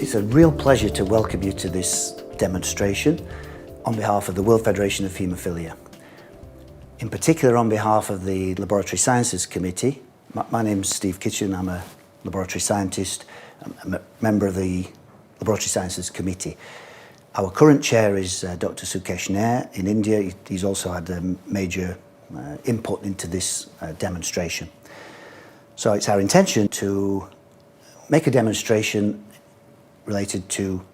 It's a real pleasure to welcome you to this demonstration on behalf of the World Federation of Haemophilia. In particular on behalf of the Laboratory Sciences Committee. My name's Steve Kitchen, I'm a laboratory scientist, I'm a member of the Laboratory Sciences Committee. Our current chair is Dr. Sukesh Nair in India. He's also had a major input into this demonstration. So it's our intention to make a demonstration related to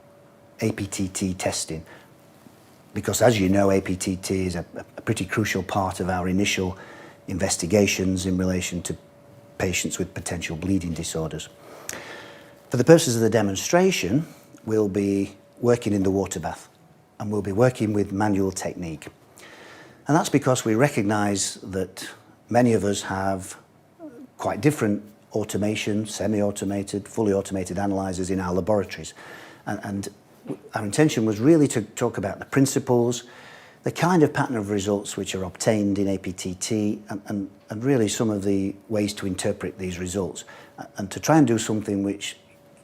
APPT testing, because as you know, APPT is a pretty crucial part of our initial investigations in relation to patients with potential bleeding disorders. For the purposes of the demonstration, we'll be working in the water bath and we'll be working with manual technique. And that's because we recognise that many of us have quite different automation, semi-automated, fully automated analyzers in our laboratories. And our intention was really to talk about the principles, the kind of pattern of results which are obtained in APPT, and really some of the ways to interpret these results, and to try and do something which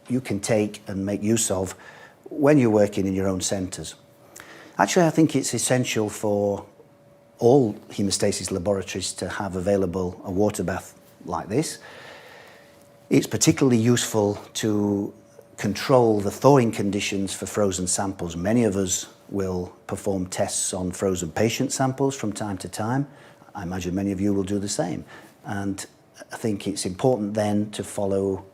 you can take and make use of when you're working in your own centres. Actually, I think it's essential for all haemostasis laboratories to have available a water bath like this. It's particularly useful to control the thawing conditions for frozen samples. Many of us will perform tests on frozen patient samples from time to time. I imagine many of you will do the same. And I think it's important then to follow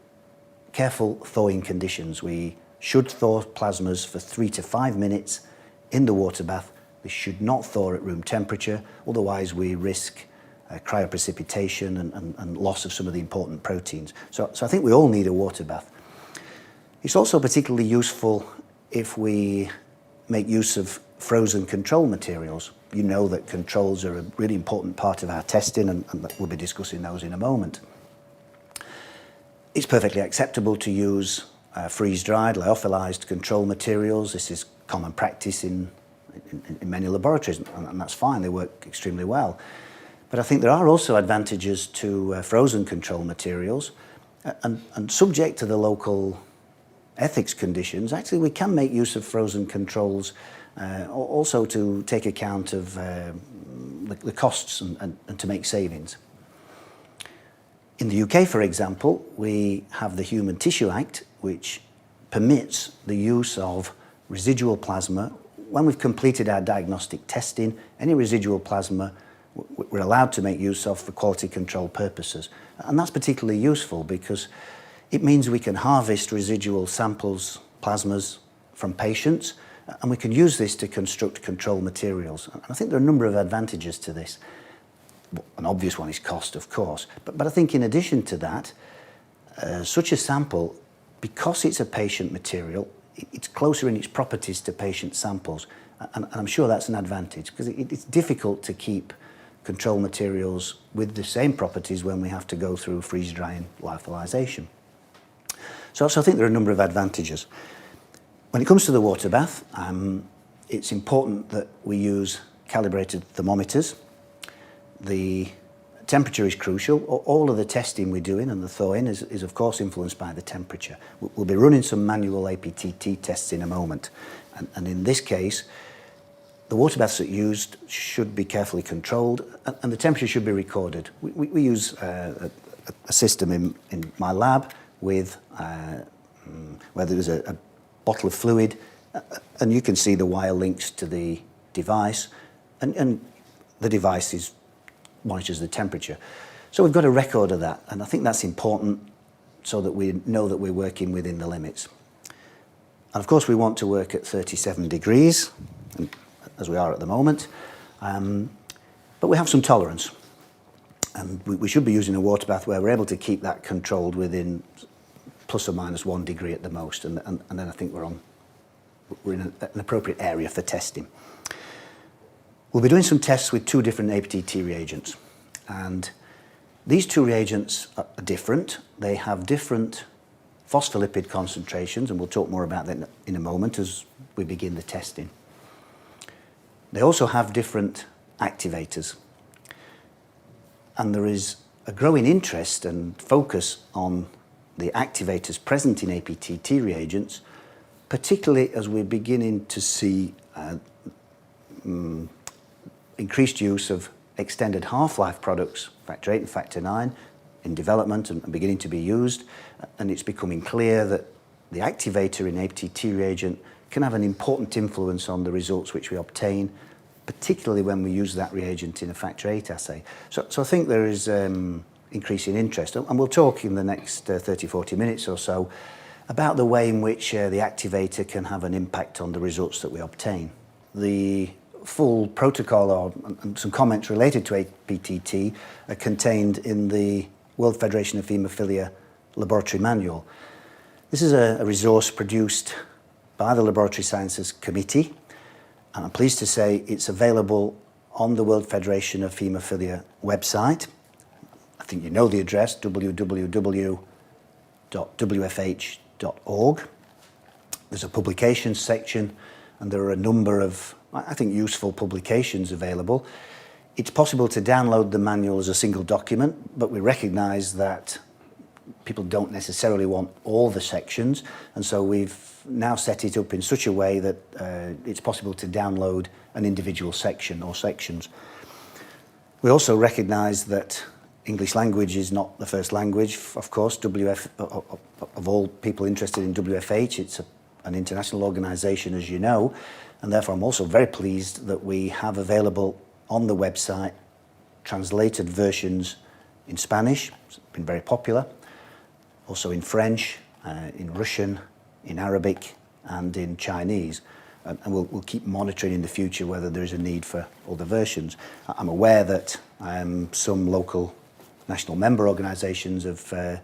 careful thawing conditions. We should thaw plasmas for 3 to 5 minutes in the water bath. They should not thaw at room temperature, otherwise we risk cryoprecipitation and loss of some of the important proteins. So I think we all need a water bath. It's also particularly useful if we make use of frozen control materials. You know that controls are a really important part of our testing, and we'll be discussing those in a moment. It's perfectly acceptable to use freeze-dried, lyophilized control materials. This is common practice in many laboratories, and that's fine, they work extremely well. But I think there are also advantages to frozen control materials, and subject to the local ethics conditions, actually we can make use of frozen controls also to take account of the costs and to make savings. In the UK, for example, we have the Human Tissue Act, which permits the use of residual plasma. When we've completed our diagnostic testing, any residual plasma we're allowed to make use of for quality control purposes. And that's particularly useful because it means we can harvest residual samples, plasmas from patients, and we can use this to construct control materials. And I think there are a number of advantages to this. An obvious one is cost, of course, but I think in addition to that, such a sample, because it's a patient material, it's closer in its properties to patient samples, and I'm sure that's an advantage, because it's difficult to keep control materials with the same properties when we have to go through freeze-drying lyophilization. So I think there are a number of advantages. When it comes to the water bath, it's important that we use calibrated thermometers. The temperature is crucial. All of the testing we're doing and the thawing is of course influenced by the temperature. We'll be running some manual APPT tests in a moment, and in this case the water baths that are used should be carefully controlled, and the temperature should be recorded. We use a system in my lab with where there's a bottle of fluid, and you can see the wire links to the device, and the device monitors the temperature. So we've got a record of that, and I think that's important so that we know that we're working within the limits. And of course we want to work at 37 degrees, as we are at the moment, but we have some tolerance, and we should be using a water bath where we're able to keep that controlled within plus or minus 1 degree at the most, and then I think we're in an appropriate area for testing. We'll be doing some tests with 2 different APPT reagents, and these 2 reagents are different. They have different phospholipid concentrations, and we'll talk more about that in a moment as we begin the testing. They also have different activators, and there is a growing interest and focus on the activators present in APPT reagents particularly as we're beginning to see increased use of extended half-life products, factor 8 and factor 9, in development and beginning to be used, and it's becoming clear that the activator in APPT reagent can have an important influence on the results which we obtain, particularly when we use that reagent in a factor 8 assay. So I think there is increasing interest, and we'll talk in the next 30-40 minutes or so about the way in which the activator can have an impact on the results that we obtain. The full protocol and some comments related to APPT are contained in the World Federation of Haemophilia Laboratory Manual. This is a resource produced by the Laboratory Sciences Committee, and I'm pleased to say it's available on the World Federation of Haemophilia website. I think you know the address, www.wfh.org. There's a publications section, and there are a number of, I think, useful publications available. It's possible to download the manual as a single document, but we recognise that people don't necessarily want all the sections, and so we've now set it up in such a way that it's possible to download an individual section or sections. We also recognise that English language is not the first language, of course. Of all people interested in WFH, it's an international organisation, as you know, and therefore I'm also very pleased that we have available on the website translated versions in Spanish. It's been very popular. Also in French, in Russian, in Arabic, and in Chinese. And we'll keep monitoring in the future whether there is a need for other versions. I'm aware that some local national member organisations have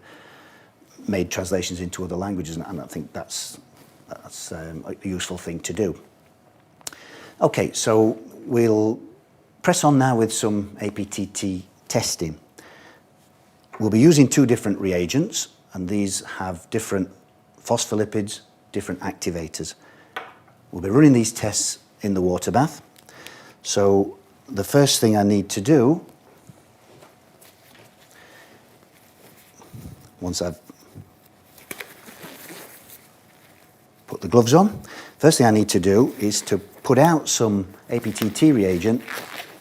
made translations into other languages, and I think that's a useful thing to do. Okay, so we'll press on now with some APPT testing. We'll be using two different reagents, and these have different phospholipids, different activators. We'll be running these tests in the water bath. So the first thing I need to do, once I've put the gloves on, first thing I need to do is to put out some APPT reagent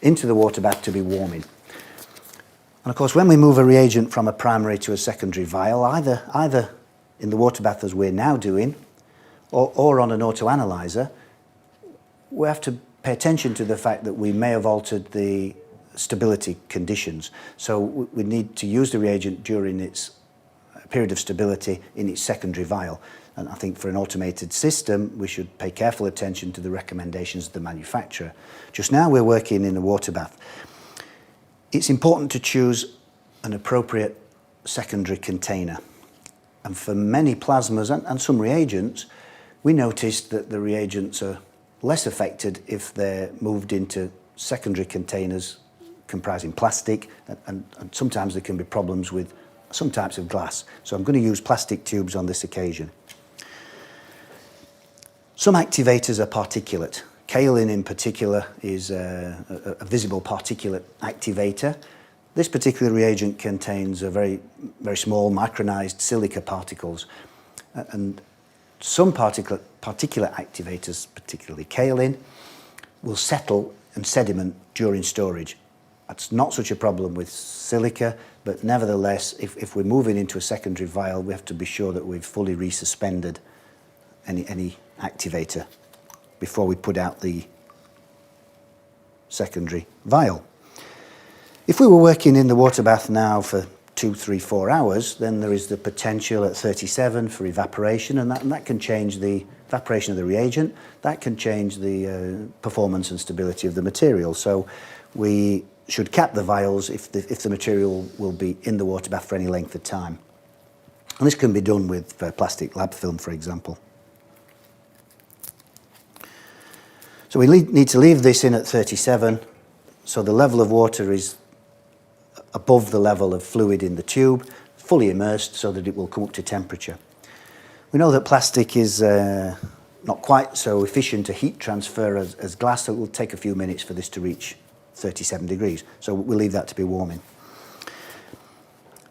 into the water bath to be warming. And of course, when we move a reagent from a primary to a secondary vial, either in the water bath as we're now doing, or on an autoanalyzer, we have to pay attention to the fact that we may have altered the stability conditions. So we need to use the reagent during its period of stability in its secondary vial. And I think for an automated system, we should pay careful attention to the recommendations of the manufacturer. Just now we're working in a water bath. It's important to choose an appropriate secondary container. And for many plasmas and some reagents, we noticed that the reagents are less affected if they're moved into secondary containers comprising plastic, and sometimes there can be problems with some types of glass. So I'm going to use plastic tubes on this occasion. Some activators are particulate. Kaolin in particular is a visible particulate activator. This particular reagent contains a very small micronized silica particles, and some particulate activators, particularly kaolin, will settle and sediment during storage. That's not such a problem with silica, but nevertheless, if we're moving into a secondary vial, we have to be sure that we've fully resuspended any activator before we put out the secondary vial. If we were working in the water bath now for 2, 3, 4 hours, then there is the potential at 37 for evaporation, and that can change the evaporation of the reagent. That can change the performance and stability of the material. So we should cap the vials if the material will be in the water bath for any length of time. And this can be done with plastic lab film, for example. So we need to leave this in at 37, so the level of water is above the level of fluid in the tube, fully immersed so that it will come up to temperature. We know that plastic is not quite so efficient to heat transfer as glass, so it will take a few minutes for this to reach 37 degrees. So we'll leave that to be warming.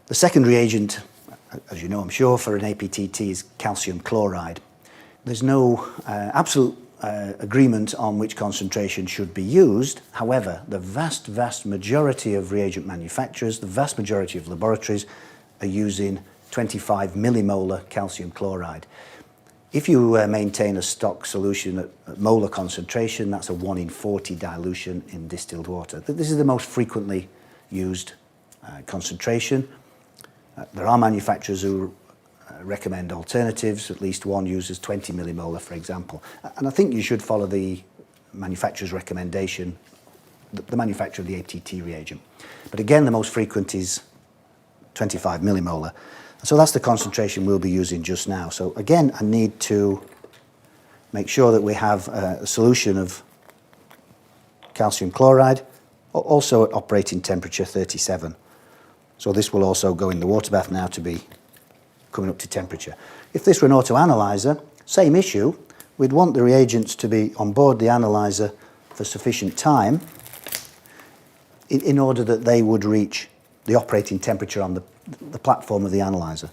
The second reagent, as you know I'm sure, for an APPT is calcium chloride. there's no absolute agreement on which concentration should be used. However, the vast majority of reagent manufacturers, the vast majority of laboratories are using 25 millimolar calcium chloride. If you maintain a stock solution at molar concentration, that's a 1 in 40 dilution in distilled water. This is the most frequently used concentration. There are manufacturers who recommend alternatives. At least one uses 20 millimolar, for example. And I think you should follow the manufacturer's recommendation, the manufacturer of the APPT reagent. But again, the most frequent is 25 millimolar. So that's the concentration we'll be using just now. So again, I need to make sure that we have a solution of calcium chloride, also at operating temperature 37. So this will also go in the water bath now to be coming up to temperature. If this were an auto-analyzer, same issue. We'd want the reagents to be on board the analyzer for sufficient time in order that they would reach the operating temperature on the platform of the analyzer.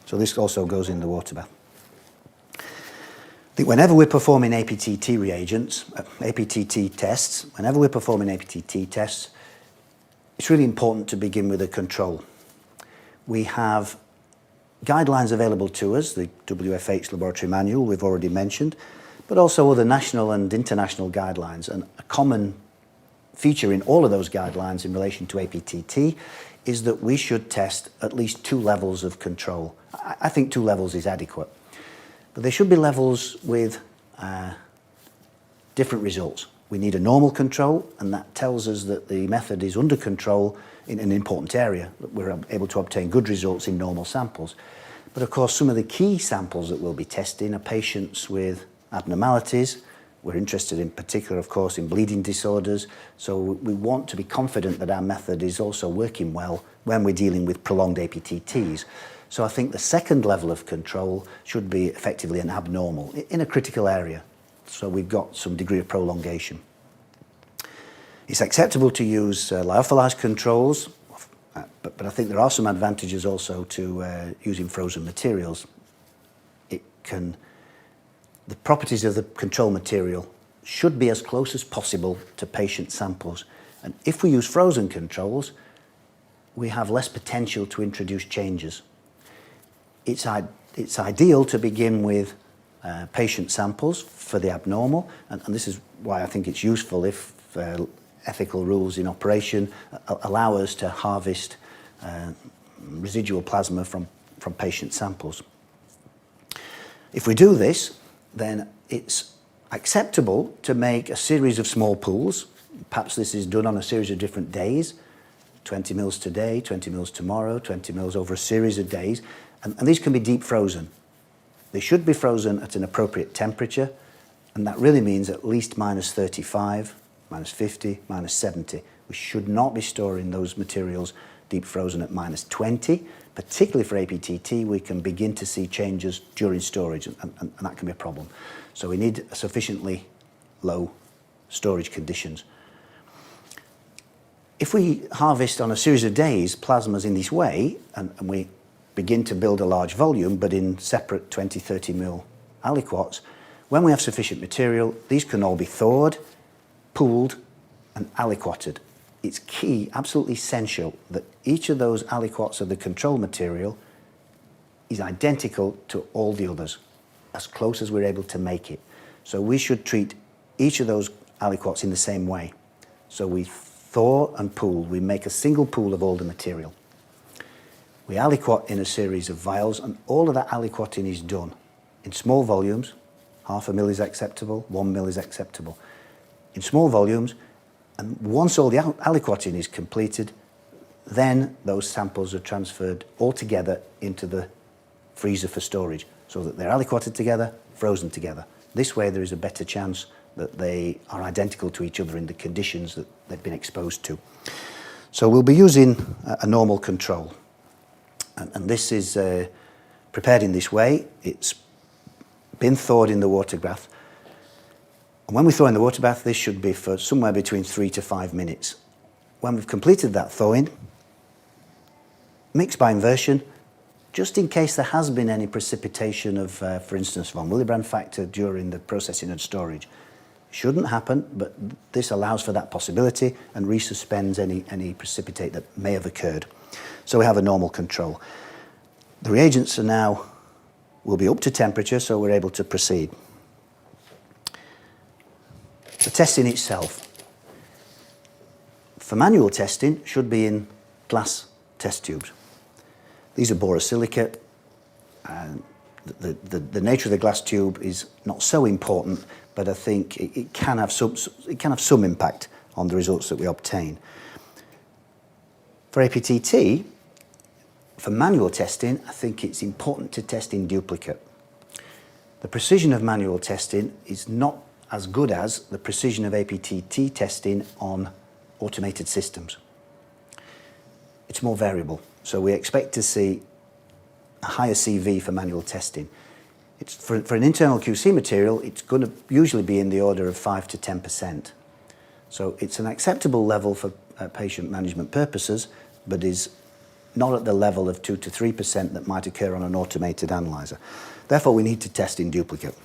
So this also goes in the water bath. I think whenever we're performing APPT reagents, APPT tests, whenever we're performing APPT tests, it's really important to begin with a control. We have guidelines available to us, the WFH laboratory manual we've already mentioned, but also other national and international guidelines. And a common feature in all of those guidelines in relation to APPT is that we should test at least 2 levels of control. I think 2 levels is adequate. But there should be levels with different results. We need a normal control, and that tells us that the method is under control in an important area, that we're able to obtain good results in normal samples. But of course, some of the key samples that we'll be testing are patients with abnormalities. We're interested in particular, of course, in bleeding disorders. So we want to be confident that our method is also working well when we're dealing with prolonged APPTs. So I think the second level of control should be effectively an abnormal in a critical area. So we've got some degree of prolongation. It's acceptable to use lyophilized controls, but I think there are some advantages also to using frozen materials. The properties of the control material should be as close as possible to patient samples. And if we use frozen controls, we have less potential to introduce changes. It's ideal to begin with patient samples for the abnormal, and this is why I think it's useful if ethical rules in operation allow us to harvest residual plasma from patient samples. If we do this, then it's acceptable to make a series of small pools. Perhaps this is done on a series of different days, 20 mils today, 20 mils tomorrow, 20 mils over a series of days, and these can be deep frozen. They should be frozen at an appropriate temperature, and that really means at least minus 35, minus 50, minus 70. We should not be storing those materials deep frozen at minus 20. Particularly for APPT, we can begin to see changes during storage, and that can be a problem. So we need sufficiently low storage conditions. If we harvest on a series of days plasmas in this way, and we begin to build a large volume, but in separate 20, 30 mil aliquots, when we have sufficient material, these can all be thawed, pooled, and aliquoted. It's key, absolutely essential, that each of those aliquots of the control material is identical to all the others, as close as we're able to make it. So we should treat each of those aliquots in the same way. So we thaw and pool. We make a single pool of all the material. We aliquot in a series of vials, and all of that aliquoting is done in small volumes. 0.5 ml is acceptable, 1 ml is acceptable. In small volumes, and once all the aliquoting is completed, then those samples are transferred all together into the freezer for storage, so that they're aliquoted together, frozen together. This way there is a better chance that they are identical to each other in the conditions that they've been exposed to. So we'll be using a normal control. And this is prepared in this way. It's been thawed in the water bath. And when we thaw in the water bath, this should be for somewhere between 3 to 5 minutes. When we've completed that thawing, mix by inversion, just in case there has been any precipitation of, for instance, von Willebrand factor during the processing and storage. Shouldn't happen, but this allows for that possibility and resuspends any precipitate that may have occurred. So we have a normal control. The reagents will be up to temperature, so we're able to proceed. The testing itself. For manual testing, should be in glass test tubes. These are borosilicate. The nature of the glass tube is not so important, but I think it can have some impact on the results that we obtain. For APPT, for manual testing, I think it's important to test in duplicate. The precision of manual testing is not as good as the precision of APPT testing on automated systems. It's more variable, so we expect to see a higher CV for manual testing. It's for an internal QC material, it's going to usually be in the order of 5 to 10%. So it's an acceptable level for patient management purposes, but is not at the level of 2 to 3% that might occur on an automated analyzer. Therefore, we need to test in duplicate.